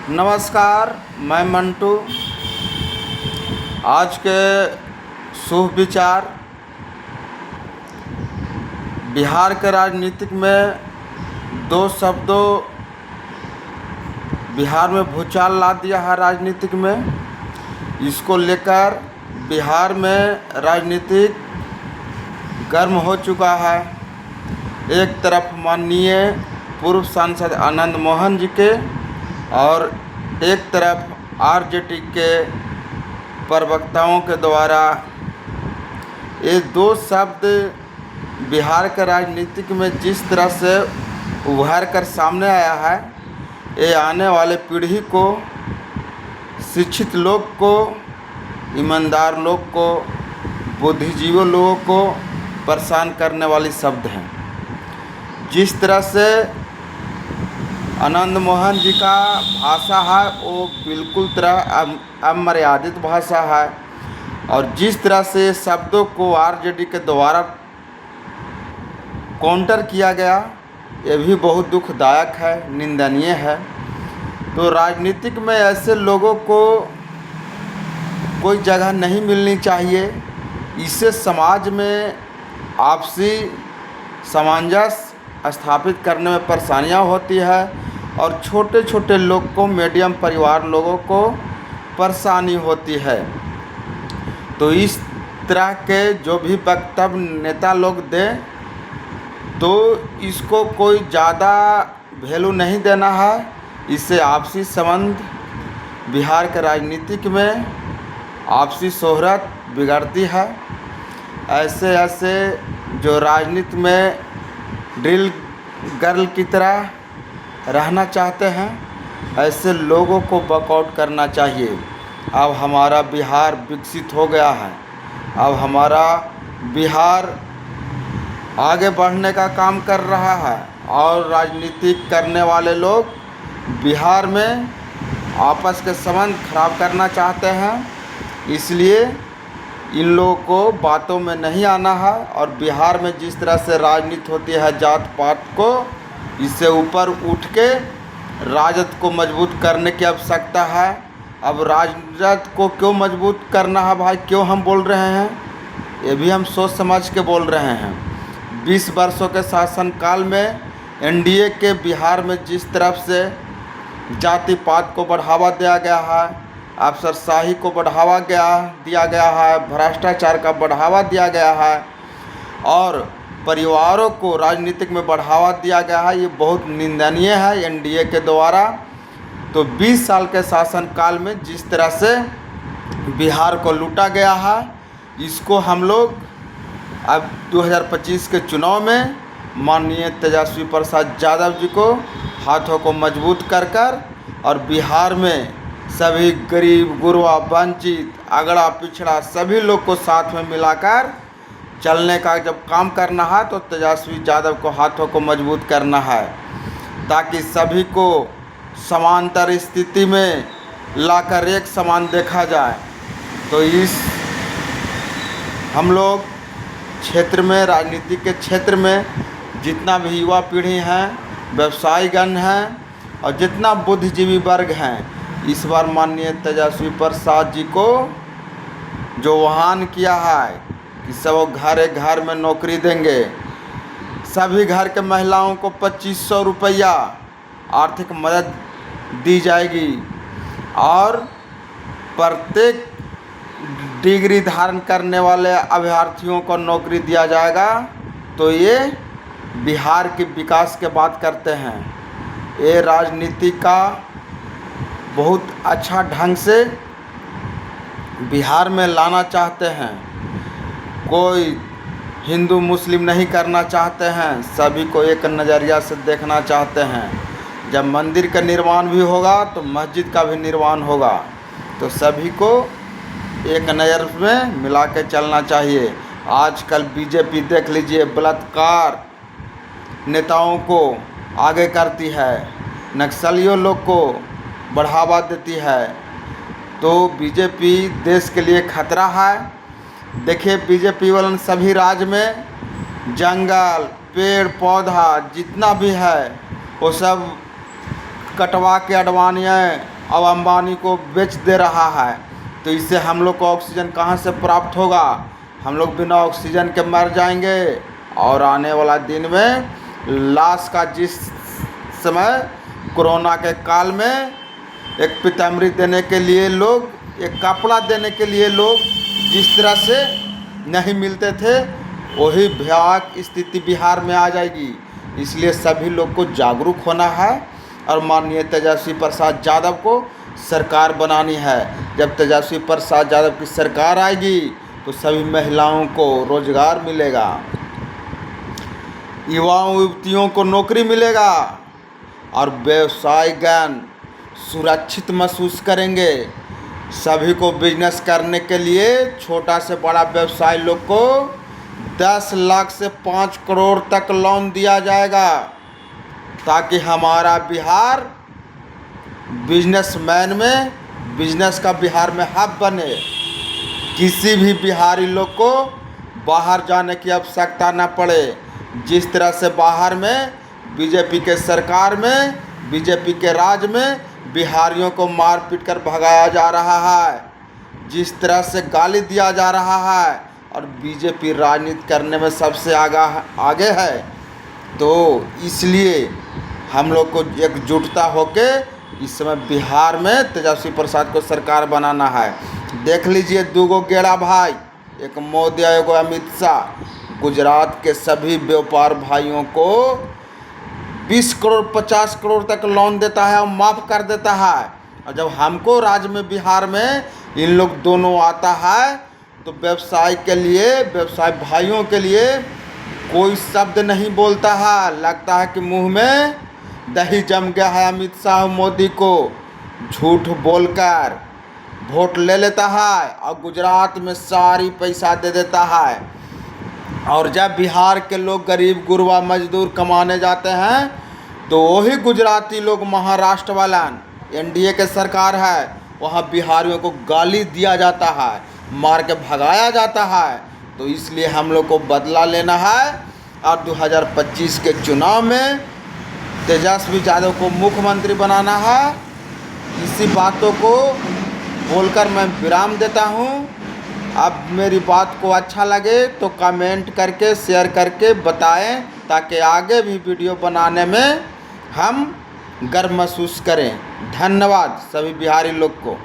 नमस्कार, मैं मंटू। आज के शुभ विचार। बिहार के राजनीतिक में दो शब्दों बिहार में भूचाल ला दिया है राजनीतिक में। इसको लेकर बिहार में राजनीतिक गर्म हो चुका है। एक तरफ माननीय पूर्व सांसद आनंद मोहन जी के और एक तरफ आरजेडी के प्रवक्ताओं के द्वारा ये दो शब्द बिहार के राजनीतिक में जिस तरह से उभर कर सामने आया है, ये आने वाले पीढ़ी को, शिक्षित लोग को, ईमानदार लोग को, बुद्धिजीवी लोगों को परेशान करने वाली शब्द हैं। जिस तरह से आनंद मोहन जी का भाषा है वो बिल्कुल तरह अमर्यादित भाषा है, और जिस तरह से शब्दों को आरजेडी के द्वारा काउंटर किया गया, ये भी बहुत दुखदायक है, निंदनीय है। तो राजनीतिक में ऐसे लोगों को कोई जगह नहीं मिलनी चाहिए। इससे समाज में आपसी सामंजस्य स्थापित करने में परेशानियां होती है और छोटे छोटे लोग को, मीडियम परिवार लोगों को परेशानी होती है। तो इस तरह के जो भी वक्तव्य नेता लोग दें, तो इसको कोई ज़्यादा वैल्यू नहीं देना है। इससे आपसी संबंध, बिहार के राजनीतिक में आपसी शोहरत बिगड़ती है। ऐसे ऐसे जो राजनीति में ड्रिल गर्ल की तरह रहना चाहते हैं, ऐसे लोगों को वॉकआउट करना चाहिए। अब हमारा बिहार विकसित हो गया है। अब हमारा बिहार आगे बढ़ने का काम कर रहा है, और राजनीतिक करने वाले लोग बिहार में आपस के संबंध खराब करना चाहते हैं। इसलिए इन लोगों को बातों में नहीं आना है। और बिहार में जिस तरह से राजनीति होती है जात पात को, इससे ऊपर उठ के राजद को मजबूत करने की आवश्यकता है। अब राजद को क्यों मजबूत करना है भाई, क्यों हम बोल रहे हैं, ये भी हम सोच समझ के बोल रहे हैं। 20 वर्षों के शासनकाल में एनडीए के बिहार में जिस तरफ से जाति पात को बढ़ावा दिया गया है, अफसरशाही को बढ़ावा दिया गया है, भ्रष्टाचार का बढ़ावा दिया गया है, और परिवारों को राजनीतिक में बढ़ावा दिया गया है, ये बहुत निंदनीय है एनडीए के द्वारा। तो 20 साल के शासनकाल में जिस तरह से बिहार को लूटा गया है, इसको हम लोग अब 2025 के चुनाव में माननीय तेजस्वी प्रसाद यादव जी को हाथों को मजबूत कर और बिहार में सभी गरीब, गुरबा, वंचित, अगड़ा पिछड़ा सभी लोग को साथ में मिलाकर चलने का जब काम करना है, तो तेजस्वी यादव को हाथों को मजबूत करना है, ताकि सभी को समांतर स्थिति में लाकर एक समान देखा जाए। तो इस हम लोग क्षेत्र में, राजनीति के क्षेत्र में जितना भी युवा पीढ़ी हैं, व्यवसायीगण हैं, और जितना बुद्धिजीवी वर्ग हैं, इस बार माननीय तेजस्वी प्रसाद जी को जो आह्वान किया है कि सब घर में नौकरी देंगे, सभी घर के महिलाओं को 2500 रुपया आर्थिक मदद दी जाएगी, और प्रत्येक डिग्री धारण करने वाले अभ्यर्थियों को नौकरी दिया जाएगा। तो ये बिहार के विकास के बात करते हैं। ये राजनीति का बहुत अच्छा ढंग से बिहार में लाना चाहते हैं। कोई हिंदू मुस्लिम नहीं करना चाहते हैं, सभी को एक नज़रिया से देखना चाहते हैं। जब मंदिर का निर्माण भी होगा तो मस्जिद का भी निर्माण होगा, तो सभी को एक नज़र में मिला के चलना चाहिए। आजकल बीजेपी देख लीजिए, बलात्कार नेताओं को आगे करती है, नक्सलियों लोग को बढ़ावा देती है। तो बीजेपी देश के लिए खतरा है। देखिए, बीजेपी वाले सभी राज्य में जंगल, पेड़ पौधा जितना भी है वो सब कटवा के अडवानियाँ अब अंबानी को बेच दे रहा है। तो इससे हम लोग को ऑक्सीजन कहाँ से प्राप्त होगा? हम लोग बिना ऑक्सीजन के मर जाएंगे। और आने वाला दिन में लाश का जिस समय कोरोना के काल में एक पीताम्बरी देने के लिए लोग, एक कपड़ा देने के लिए लोग जिस तरह से नहीं मिलते थे, वही भयावह स्थिति बिहार में आ जाएगी। इसलिए सभी लोग को जागरूक होना है और माननीय तेजस्वी प्रसाद यादव को सरकार बनानी है। जब तेजस्वी प्रसाद यादव की सरकार आएगी तो सभी महिलाओं को रोजगार मिलेगा, युवाओं युवतियों को नौकरी मिलेगा और व्यवसायगण सुरक्षित महसूस करेंगे। सभी को बिजनेस करने के लिए छोटा से बड़ा व्यवसाय लोग को 10 लाख से 5 करोड़ तक लोन दिया जाएगा, ताकि हमारा बिहार बिजनेसमैन में, बिजनेस का बिहार में हब बने। किसी भी बिहारी लोग को बाहर जाने की आवश्यकता न पड़े। जिस तरह से बाहर में बीजेपी के सरकार में, बीजेपी के राज में बिहारियों को मार पीट कर भगाया जा रहा है, जिस तरह से गाली दिया जा रहा है, और बीजेपी राजनीति करने में सबसे आगे है, तो इसलिए हम लोग को एकजुटता होके इस समय बिहार में तेजस्वी प्रसाद को सरकार बनाना है। देख लीजिए, दूगो गेड़ा भाई, एक मोदी और एक अमित शाह, गुजरात के सभी व्यापार भाइयों को 20 करोड़ 50 करोड़ तक लोन देता है और माफ़ कर देता है। और जब हमको राज्य में बिहार में इन लोग दोनों आता है तो व्यवसाय के लिए, व्यवसाय भाइयों के लिए कोई शब्द नहीं बोलता है। लगता है कि मुंह में दही जम गया है। अमित शाह मोदी को झूठ बोलकर वोट ले लेता है और गुजरात में सारी पैसा दे देता है। और जब बिहार के लोग गरीब गुरबा मजदूर कमाने जाते हैं तो वही गुजराती लोग, महाराष्ट्र वाला एनडीए के सरकार है, वहाँ बिहारियों को गाली दिया जाता है, मार के भगाया जाता है। तो इसलिए हम लोग को बदला लेना है और 2025 के चुनाव में तेजस्वी यादव को मुख्यमंत्री बनाना है। इसी बातों को बोलकर मैं विराम देता हूँ। अब मेरी बात को अच्छा लगे तो कमेंट करके, शेयर करके बताएं, ताकि आगे भी वीडियो बनाने में हम गर्व महसूस करें। धन्यवाद सभी बिहारी लोग को।